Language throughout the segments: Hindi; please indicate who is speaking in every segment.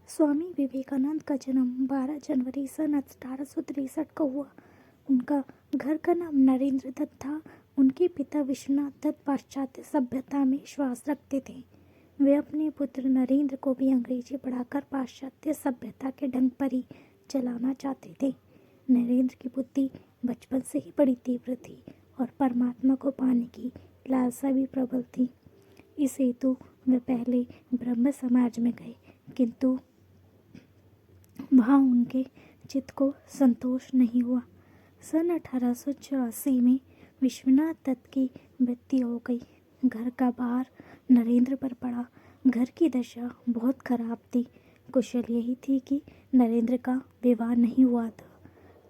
Speaker 1: स्वामी विवेकानंद का जन्म 12 जनवरी सन 1863 को हुआ। उनका घर का नाम नरेंद्र दत्त था। उनके पिता विश्वनाथ दत्त पाश्चात्य सभ्यता में विश्वास रखते थे। वे अपने पुत्र नरेंद्र को भी अंग्रेजी पढ़ाकर पाश्चात्य सभ्यता के ढंग पर ही चलाना चाहते थे। नरेंद्र की बुद्धि बचपन से ही बड़ी तीव्र थी और परमात्मा को पाने की लालसा भी प्रबल थी। इस हेतु वे पहले ब्रह्म समाज में गए, किंतु वहाँ उनके चित्त को संतोष नहीं हुआ। सन 1884 में विश्वनाथ दत्त की मृत्यु हो गई। घर का भार नरेंद्र पर पड़ा। घर की दशा बहुत खराब थी। कुशल यही थी कि नरेंद्र का विवाह नहीं हुआ था।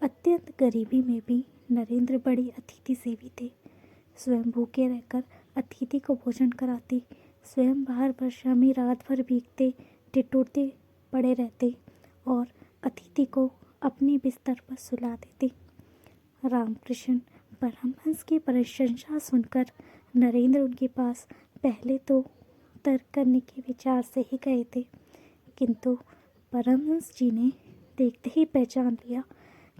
Speaker 1: अत्यंत गरीबी में भी नरेंद्र बड़े अतिथि सेवी थे। स्वयं भूखे रहकर अतिथि को भोजन कराते, स्वयं बाहर वर्षा में रात भर भीगते ठिठुरते पड़े रहते और अतिथि को अपने बिस्तर पर सुला देते। रामकृष्ण परमहंस की प्रशंसा सुनकर नरेंद्र उनके पास पहले तो तर्क करने के विचार से ही गए थे, किंतु परमहंस जी ने देखते ही पहचान लिया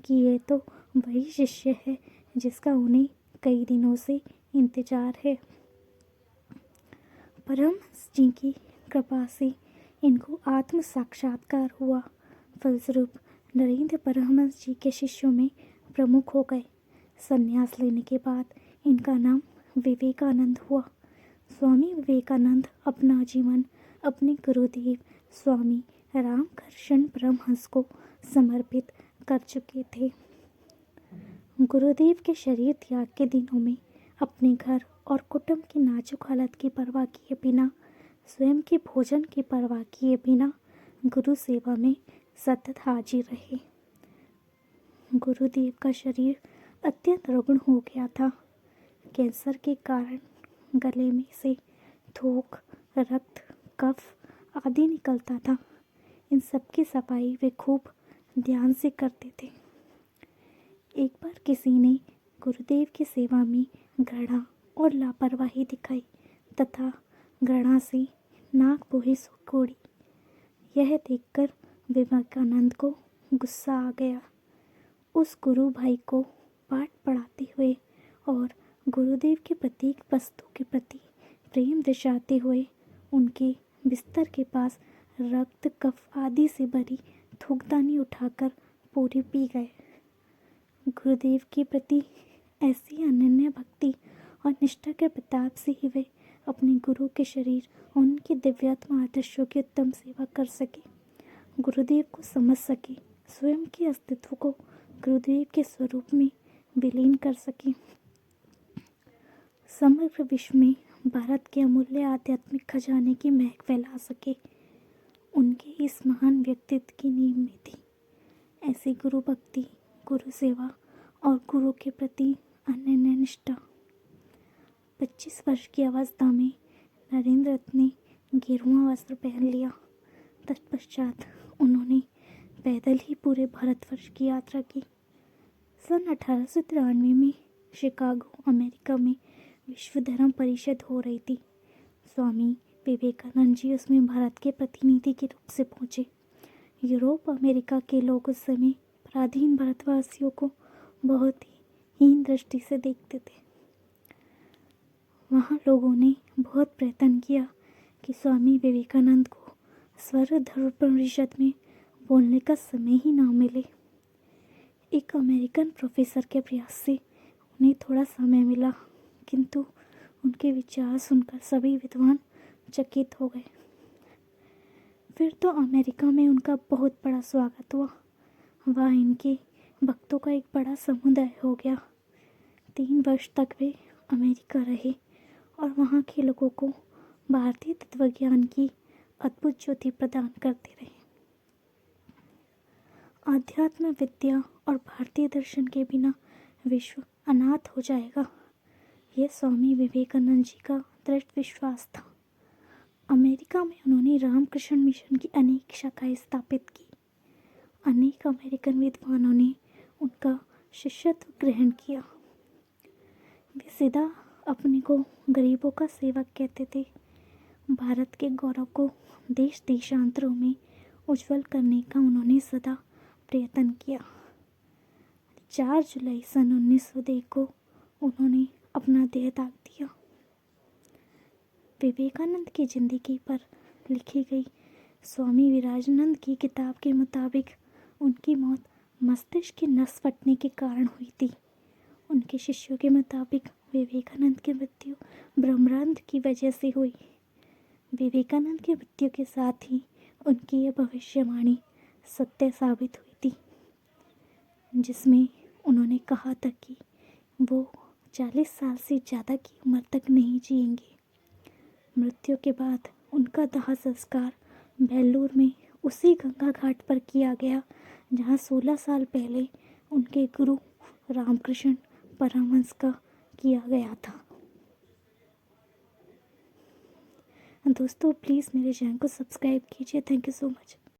Speaker 1: कि ये तो वही शिष्य है जिसका उन्हें कई दिनों से इंतजार है। परमहंस जी की कृपा से इनको आत्म साक्षात्कार हुआ। फलस्वरूप नरेंद्र परमहंस जी के शिष्यों में प्रमुख हो गए। संन्यास लेने के बाद इनका नाम विवेकानंद हुआ। स्वामी विवेकानंद अपना जीवन अपने गुरुदेव स्वामी रामकृष्ण परमहंस को समर्पित कर चुके थे। गुरुदेव के शरीर त्याग के दिनों में अपने घर और कुटुंब की नाजुक हालत की परवाह किए बिना, स्वयं के भोजन की परवाह किए बिना गुरु सेवा में सतत हाजिर रहे। गुरुदेव का शरीर अत्यंत रुग्ण हो गया था। कैंसर के कारण गले में से थूक, रक्त, कफ आदि निकलता था। इन सब की सफाई वे खूब ध्यान से करते थे। एक बार किसी ने गुरुदेव की सेवा में घृणा और लापरवाही दिखाई तथा घृणा से नाक बोहे सूखोड़ी। यह देखकर विवेकानंद को गुस्सा आ गया। उस गुरु भाई को पाठ पढ़ाते हुए और गुरुदेव के प्रत्येक वस्तु के प्रति प्रेम दर्शाते हुए उनके बिस्तर के पास रक्त, कफ आदि से भरी थूकदानी उठाकर पूरी पी गए। गुरुदेव के प्रति ऐसी अनन्य भक्ति और निष्ठा के प्रताप से ही वे अपने गुरु के शरीर और उनके दिव्यात्मा आदर्शों की उत्तम सेवा कर सके, गुरुदेव को समझ सके, स्वयं के अस्तित्व को गुरुदेव के स्वरूप में विलीन कर सके। समग्र विश्व में भारत के अमूल्य आध्यात्मिक खजाने की महक फैला सके, उनके इस महान व्यक्तित्व की नींव में थी। ऐसी गुरु भक्ति, गुरु सेवा और गुरु के प्रति अनन्य निष्ठा। 25 वर्ष की अवस्था में नरेंद्र दत्त ने गेरुआ वस्त्र पहन लिया। तत्पश्चात उन्होंने पैदल ही पूरे भारतवर्ष की यात्रा की। सन 1893 में शिकागो, अमेरिका में विश्व धर्म परिषद हो रही थी। स्वामी विवेकानंद जी उसमें भारत के प्रतिनिधि के रूप से पहुंचे। यूरोप, अमेरिका के लोग उस समय पराधीन भारतवासियों को बहुत ही हीन दृष्टि से देखते थे। वहाँ लोगों ने बहुत प्रयत्न किया कि स्वामी विवेकानंद को स्वर्ग धर्म परिषद में बोलने का समय ही ना मिले। एक अमेरिकन प्रोफेसर के प्रयास से उन्हें थोड़ा समय मिला, किंतु उनके विचार सुनकर सभी विद्वान चकित हो गए। फिर तो अमेरिका में उनका बहुत बड़ा स्वागत हुआ। वह इनके भक्तों का एक बड़ा समुदाय हो गया। 3 वर्ष तक वे अमेरिका रहे और वहाँ के लोगों को भारतीय तत्वज्ञान की अद्भुत ज्योति प्रदान करते रहे। आध्यात्म विद्या और भारतीय दर्शन के बिना विश्व अनाथ हो जाएगा, यह स्वामी विवेकानंद जी का दृढ़ विश्वास था। अमेरिका में उन्होंने रामकृष्ण मिशन की अनेक शाखाएं स्थापित की। अनेक अमेरिकन विद्वानों ने उनका शिष्यत्व ग्रहण किया। वे सीधा अपने को गरीबों का सेवक कहते थे। भारत के गौरव को देश देशांतरों में उज्जवल करने का उन्होंने सदा प्रयत्न किया। 4 जुलाई सन 1902 को उन्होंने अपना देह त्याग दिया। विवेकानंद की जिंदगी पर लिखी गई स्वामी विराजानंद की किताब के मुताबिक उनकी मौत मस्तिष्क की नस फटने के कारण हुई थी। उनके शिष्यों के मुताबिक विवेकानंद की मृत्यु ब्रह्मांड की वजह से हुई। विवेकानंद की मृत्यु के साथ ही उनकी यह भविष्यवाणी सत्य साबित हुई थी, जिसमें उन्होंने कहा था कि वो 40 साल से ज़्यादा की उम्र तक नहीं जिएंगे। मृत्यु के बाद उनका दाह संस्कार बेलूर में उसी गंगा घाट पर किया गया जहाँ 16 साल पहले उनके गुरु रामकृष्ण परमहंस का किया गया था। दोस्तों प्लीज़ मेरे चैनल को सब्सक्राइब कीजिए। Thank you so much.